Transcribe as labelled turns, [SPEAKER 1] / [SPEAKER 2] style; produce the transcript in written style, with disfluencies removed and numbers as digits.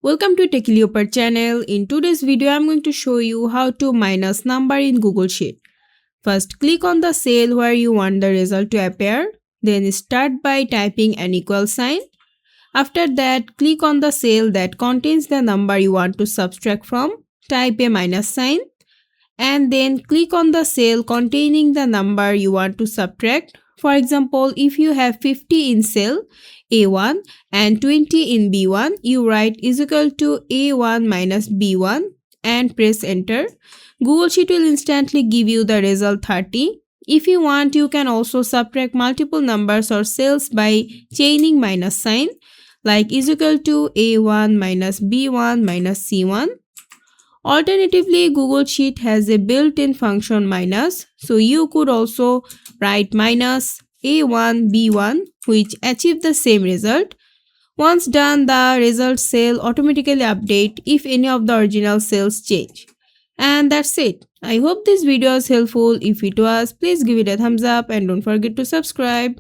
[SPEAKER 1] Welcome to Techie Leopard channel. In today's video, I'm going to show you how to minus number in Google Sheet. First, click on the cell where you want the result to appear. Then start by typing an equal sign. After that, click on the cell that contains the number you want to subtract from. Type a minus sign. And then click on the cell containing the number you want to subtract. For example, if you have 50 in cell A1 and 20 in B1, you write is equal to A1 minus B1 and press enter. Google Sheet will instantly give you the result 30. If you want, you can also subtract multiple numbers or cells by chaining minus sign like is equal to A1 minus B1 minus C1. Alternatively, Google Sheet has a built-in function minus, so you could also write minus A1 B1 which achieve the same result. Once done, the result cell automatically update if any of the original cells change. And that's it. I hope this video is helpful. If it was, please give it a thumbs up and don't forget to subscribe.